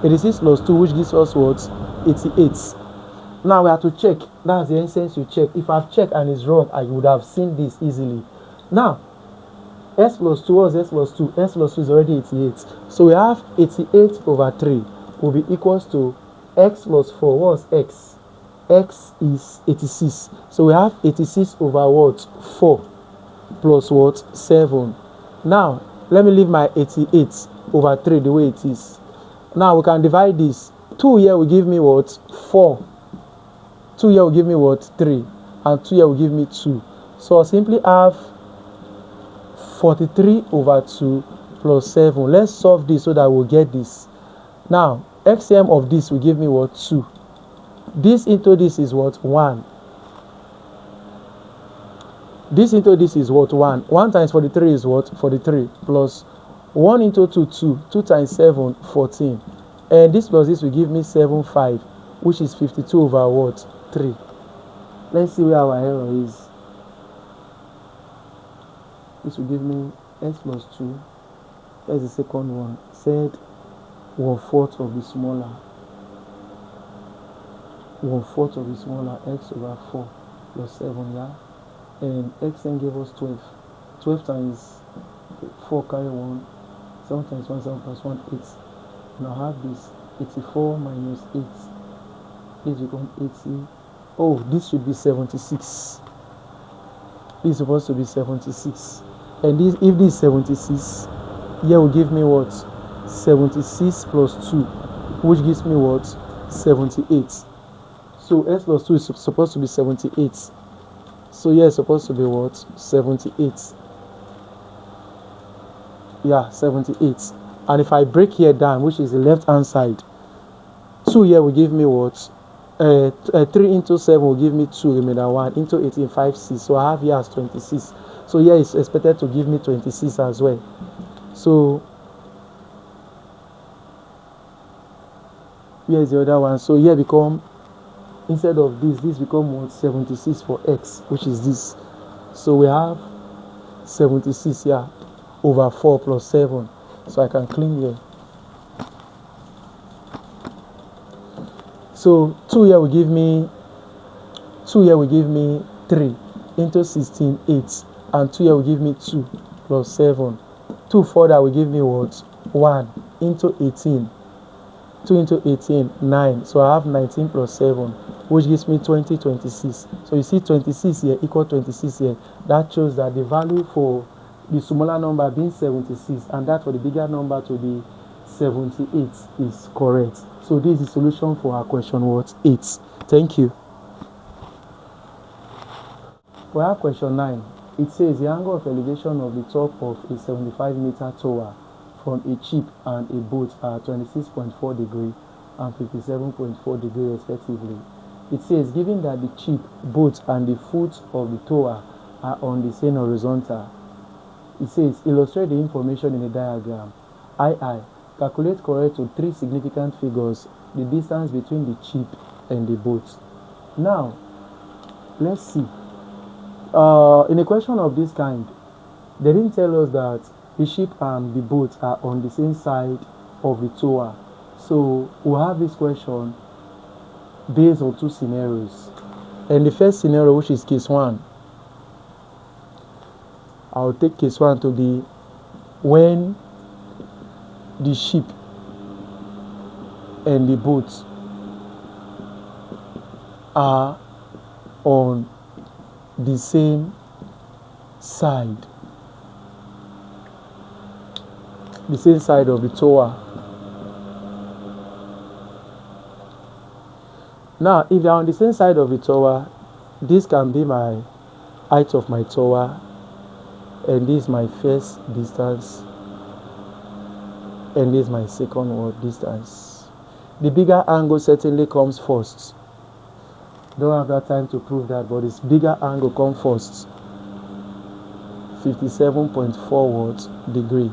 86 plus 2, which gives us what? 88. Now we have to check. That's the essence you check. If I've checked and it's wrong, I would have seen this easily. Now, s plus 2 was s plus 2. S plus 2 is already 88. So we have 88/3 will be equals to x plus 4. What's x? X is 86. So we have 86 over what? 4 plus what? 7. Now, let me leave my 88/3 the way it is. Now we can divide this. 2 here will give me what? 4. 2 here will give me what? 3. And 2 here will give me 2. So I'll simply have 43/2 plus 7. Let's solve this so that we'll get this. Now, XCM of this will give me what? 2. This into this is what? 1. This into this is what? 1. 1 times 43 is what? 43 plus 1 into 2, 2. 2 times 7, 14. And this plus this will give me 7, 5, which is 52 over what? 3. Let's see where our error is. This will give me s plus 2. That's the second one. Said 1/4 of the smaller. 1/4 of the smaller, x/4 plus 7, yeah? And xn gave us 12. 12 times 4 carry 1. 7 times 1, 7 plus 1, 8. Now have this. 84 minus 8. 8 becomes 80. Oh, this should be 76. This is supposed to be 76. And this, if this is 76, here will give me what? 76 plus 2, which gives me what? 78. So s plus 2 is supposed to be 78. So here it's supposed to be what? 78. Yeah, 78. And if I break here down, which is the left hand side, 2 here will give me what? 3 into 7 will give me 2, remainder 1 into 18, 5, 6. So I have here as 26. So here is expected to give me 26 as well. So Here is the other one. So here become, instead of this become what? 76 for x, which is this. So we have 76 here over 4 plus 7. So I can clean here. So 2 here will give me 3 into 16, 8. And 2 here will give me 2 plus 7. 2 further will give me what? 1 into 18. 2 into 18, 9. So I have 19 plus 7, which gives me 20, 26. So you see 26 here equal 26 here. That shows that the value for the smaller number being 76 and that for the bigger number to be 78 is correct. So this is the solution for our question what? 8. Thank you. For our question 9, it says the angle of elevation of the top of a 75-meter tower from a ship and a boat are 26.4 degrees and 57.4 degrees respectively. It says given that the ship, boat and the foot of the tower are on the same horizontal, it says illustrate the information in the diagram. II. Calculate correct to 3 significant figures the distance between the ship and the boat. Now, let's see. In a question of this kind, they didn't tell us that the ship and the boat are on the same side of the tower. So we'll have this question based on 2 scenarios. And the first scenario, which is case 1, I'll take case 1 to be when the ship and the boat are on the same side of the tower. Now, if they are on the same side of the tower, this can be my height of my tower, and this is my first distance, and this is my second distance. The bigger angle certainly comes first. Don't have that time to prove that, but this bigger angle comes first. 57.4 degree,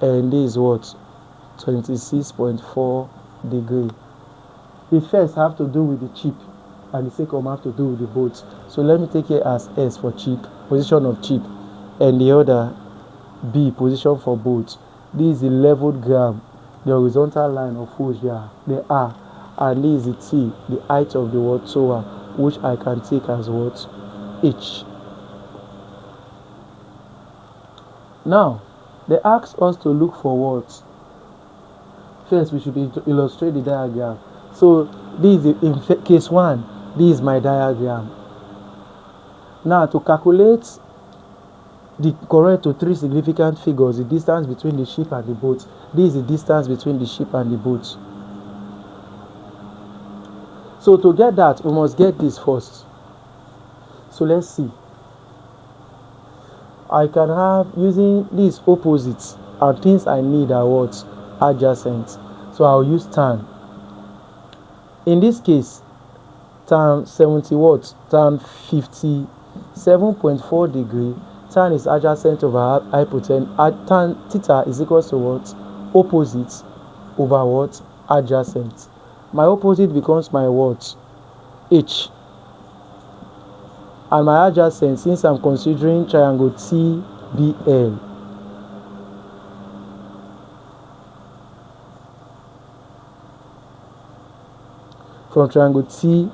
and this is what? 26.4 degree. The first have to do with the ship, and the second have to do with the boat. So let me take it as S for ship, position of ship, and the other B, position for boat. This is the leveled ground, the horizontal line of which they are, and this is the T, the height of the tower, which I can take as what? H. Now, they ask us to look for what? First, we should illustrate the diagram. So, this is in case 1, this is my diagram. Now, to calculate the correct to 3 significant figures, the distance between the ship and the boat. This is the distance between the ship and the boat. So to get that, we must get this first. So let's see. I can have, using these opposites, and things I need are what? Adjacent. So I'll use tan. In this case, tan 70 what? Tan 57.4 degree. Tan is adjacent over hypotenuse. Tan theta is equal to what? Opposite over what? Adjacent. My opposite becomes my what? H. And my adjacent, since I'm considering triangle TBL, from triangle TBL,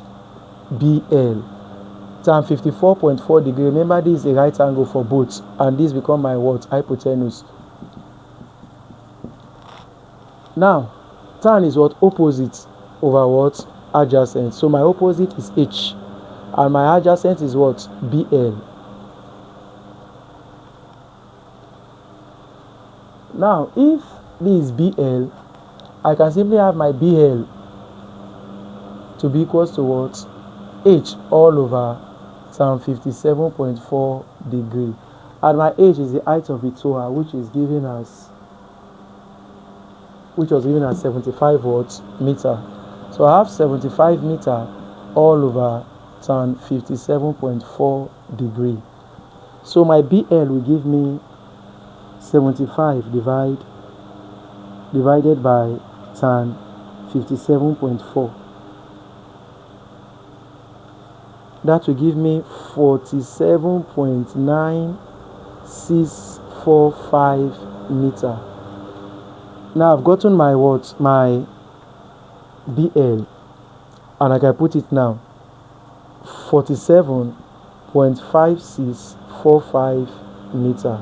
tan 54.4 degree. Remember, this is a right angle for both, and this become my what? Hypotenuse. Now, tan is what? Opposite over what? Adjacent. So my opposite is H, and my adjacent is what? BL. Now, if this is BL, I can simply have my BL to be equal to what? H all over tan 57.4 degree. And my H is the height of the tower, which was given as 75 meter. So I have 75 meter all over tan 57.4 degree. So my BL will give me 75 divided by tan 57.4. That will give me 47.9645 meter. Now I've gotten my what? My BL, and I can put it now. 47.5645 meter.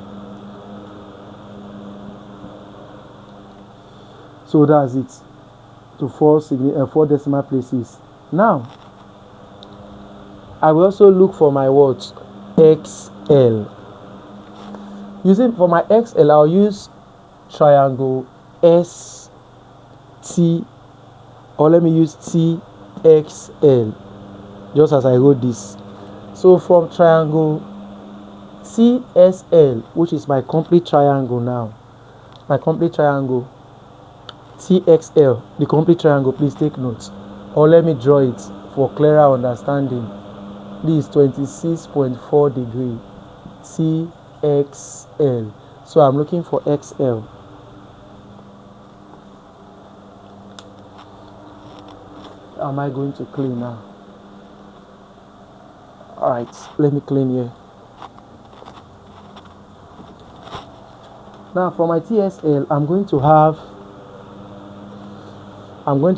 So that's it, to 4 decimal places. Now I will also look for my what? XL. Using for my XL, I'll use triangle ST, or let me use TXL, just as I wrote this. So from triangle TSL, which is my complete triangle now, my complete triangle, TXL, the complete triangle, please take notes, or let me draw it for clearer understanding. This is 26.4 degree TXL. So I'm looking for XL. Am I going to clean now? Alright, let me clean here. Now for my TSL, I'm going to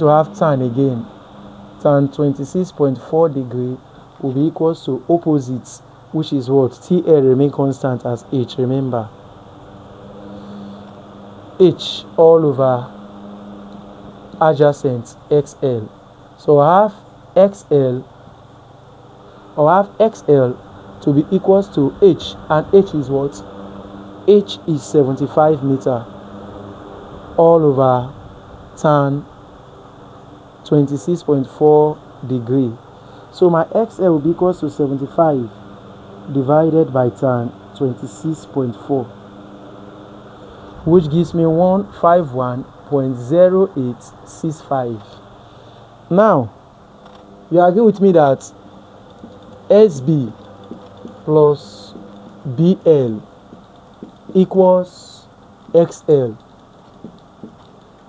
have tan again. Tan 26.4 degree will be equals to opposites, which is what? TL remain constant as H, remember. H all over adjacent XL. So I have XL, or I have XL to be equals to H, and H is what? H is 75 meter all over tan 26.4 degree. So my XL will be equals to 75 divided by tan 26.4, which gives me 151.0865. Now, you agree with me that SB plus BL equals XL.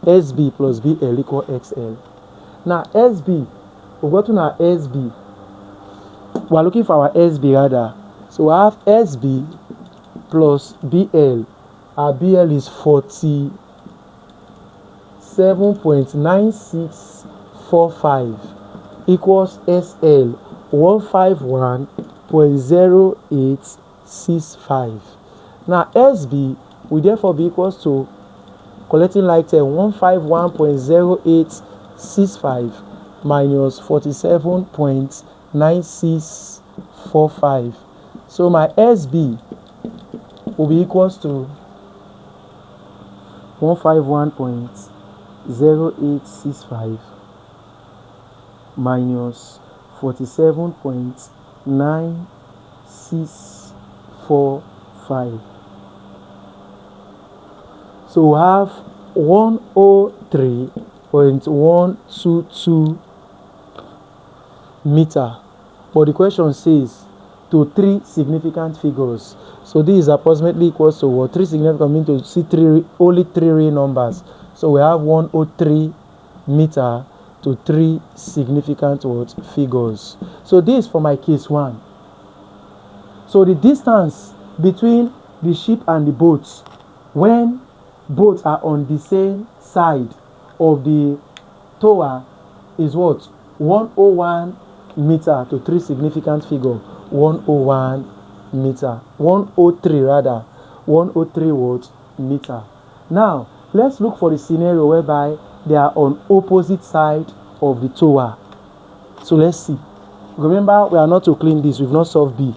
SB plus BL equals XL. Now, SB, we've gotten our SB. We're looking for our SB rather. So I have SB plus BL. Our BL is 47.9645 equals SL 151.0865. Now SB will therefore be equals to, collecting like 151.0865 minus 47.9645. So my SB will be equals to 151.0865 minus 47.9645. So we have 103.122 meter. But the question says to 3 significant figures. So this is approximately equals to what? 3 significant mean to see only 3 real numbers. So we have 103 meter to 3 significant what? Figures. So this is for my case 1. So the distance between the ship and the boats, when both are on the same side of the tower, is what? 101 meter to 3 significant figure. 101 meter. 103 rather. 103 what? Meter. Now let's look for the scenario whereby they are on opposite side of the tower. So let's see. Remember, we are not to clean this. We've not solved B.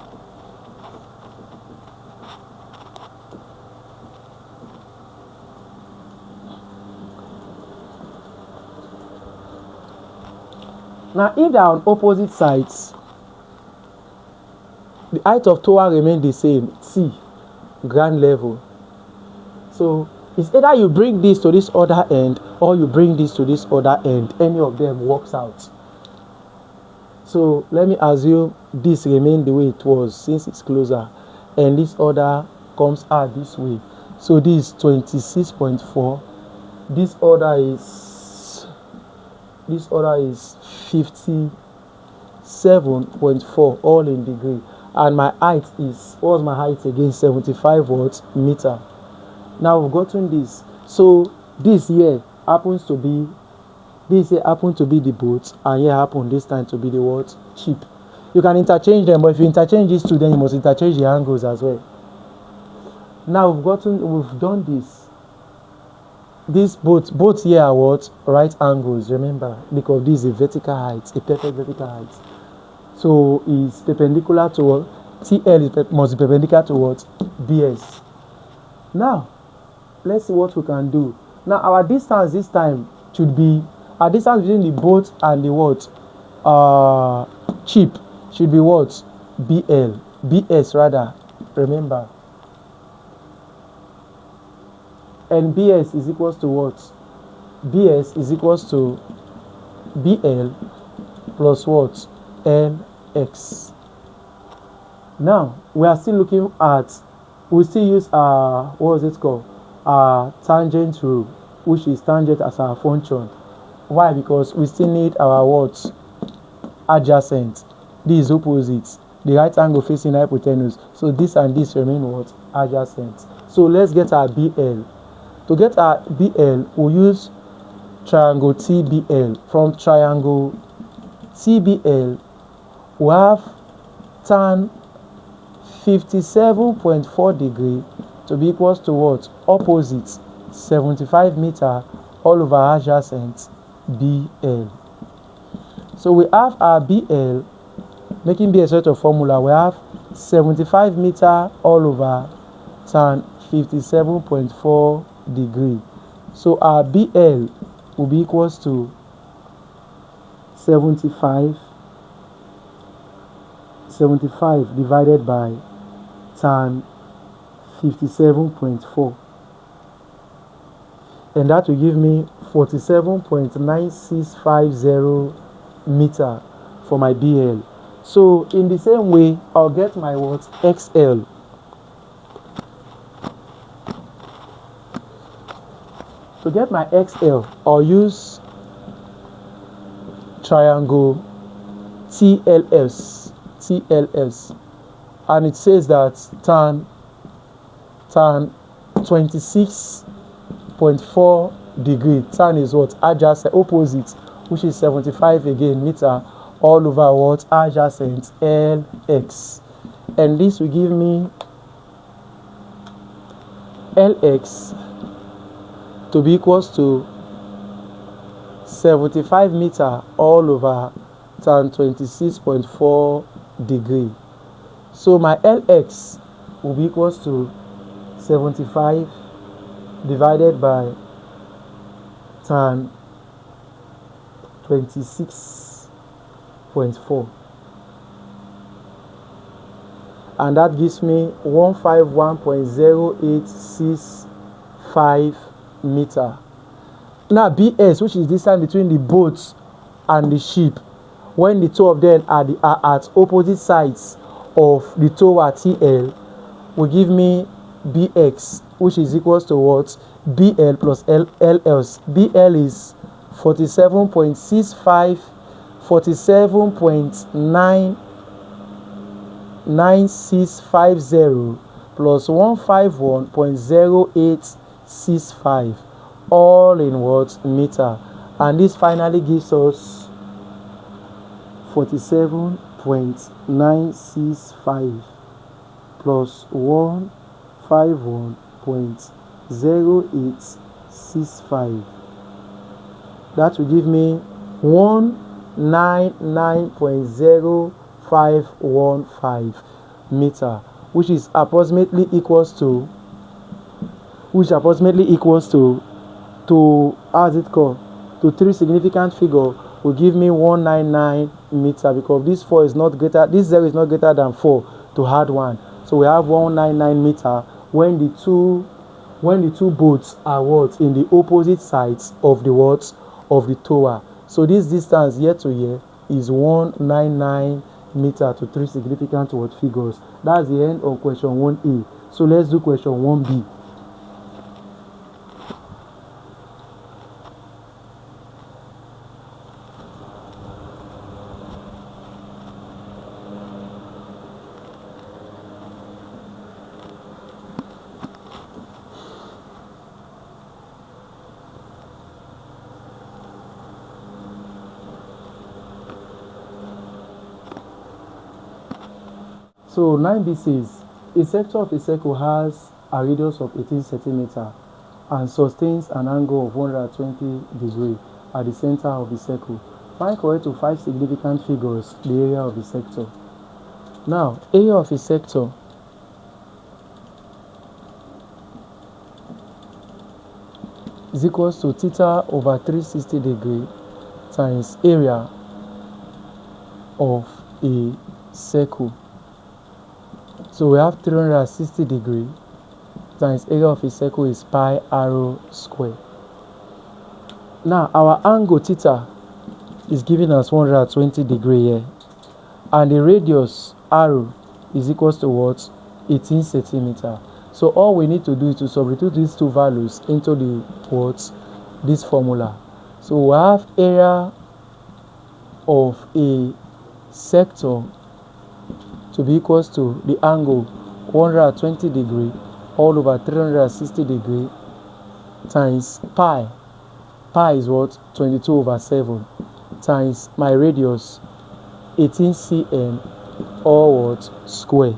Now, if they are on opposite sides, the height of tower remain the same, T, ground level. So it's either you bring this to this other end or you bring this to this other end. Any of them works out. So let me assume this remain the way it was since it's closer, and this other comes out this way. So this is 26.4. This other is this other is 57.4, all in degree. And my height is, what was my height again? 75 meter. Now we've gotten this. So this here happens to be the boat, and here happen this time to be the what? Ship. You can interchange them, but if you interchange these two, then you must interchange the angles as well. Now we've done this. These both here are what? Right angles, remember, because this is a vertical height, a perfect vertical height. So it's perpendicular to what? TL must be perpendicular to what? BS. Now, let's see what we can do. Now, our distance this time should be, our distance between the boat and the what? Ship should be what? BL. BS rather, remember. And BS is equals to what? BS is equals to BL plus what? LX. Now, we are still looking at, we still use what is it called? Tangent rule, which is tangent as our function. Why? Because we still need our what? Adjacent. This is opposite. The right angle facing hypotenuse. So this and this remain what? Adjacent. So let's get our BL. To get our BL, we'll use triangle TBL. From triangle TBL, we have tan 57.4 degree to be equals to what? Opposite 75 meter all over adjacent BL. So we have our BL, making B a sort of formula, we have 75 meter all over tan 57.4 degree. So our BL will be equals to 75 divided by tan 57.4, and that will give me 47.9650 meter for my BL. So in the same way, I'll get my what? XL. To get my XL, I'll use triangle TLS, and it says that tan 26.4 degree. Tan is what? Adjacent, opposite, which is 75 again meter all over what? Adjacent LX, and this will give me LX to be equals to 75 meter all over tan 26.4 degree. So my LX will be equals to 75 divided by tan 26.4, and that gives me 151.0865 meter. Now BS, which is distance between the boat and the ship, when the two of them are at opposite sides of the tower TL, will give me BX, which is equals to what? BL plus LLs. BL is 47.9650 plus 151.0865, all in what? Meter. And this finally gives us 47.965 plus 151.0865. That will give me 199.0515 meter, which is approximately equals to how's it called, to three significant figure will give me 199 meter, because this 0 is not greater than 4 to add 1. So we have 199 meter when the two boats are what? In the opposite sides of the what? Of the tower. So this distance here to here is 199 meter to three significant what? Figures. That's the end of question 1A. So let's do question 1B. So 9b says a sector of a circle has a radius of 18 centimeter and sustains an angle of 120 degrees at the center of the circle. Find correct to 5 significant figures the area of the sector. Now, area of a sector is equals to theta over 360 degree times area of a circle. So we have 360 degree times area of a circle is pi r square. Now our angle theta is giving us 120 degree here, and the radius r is equals to what? 18 centimeter. So all we need to do is to substitute these two values into the what? This formula. So we have area of a sector to be equals to the angle 120 degree all over 360 degree times pi. Pi is what? 22 over 7 times my radius 18 cm all what? Square.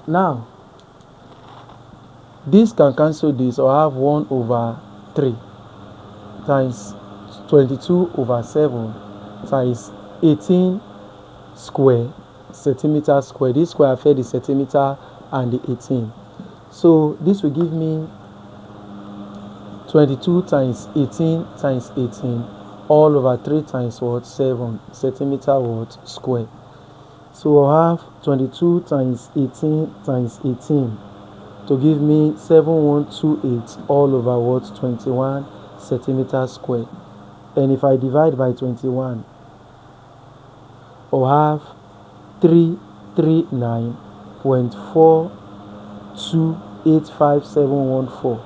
Now this can cancel this, or have 1 over 3 times 22 over 7 times 18 square centimeter square. This square affect the centimeter and the 18. So this will give me 22 times 18 times 18 all over 3 times what? 7 centimeter what? Square. So we'll have 22 times 18 times 18 to give me 7128 all over what? 21 centimeter square. And if I divide by 21, I'll have 339.4285714.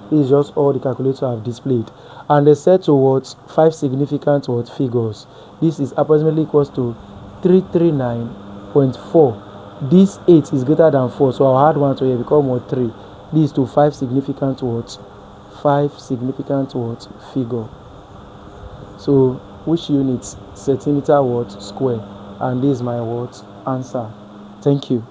This is just all the calculator I've displayed. And they said to what? 5 significant what? Figures. This is approximately equals to 339.4. This 8 is greater than 4, so I'll add 1 to here, become what? 3. This is to 5 significant what? 5 significant what? Figure. So which units? Centimeter what? Square. And this is my what? Answer. Thank you.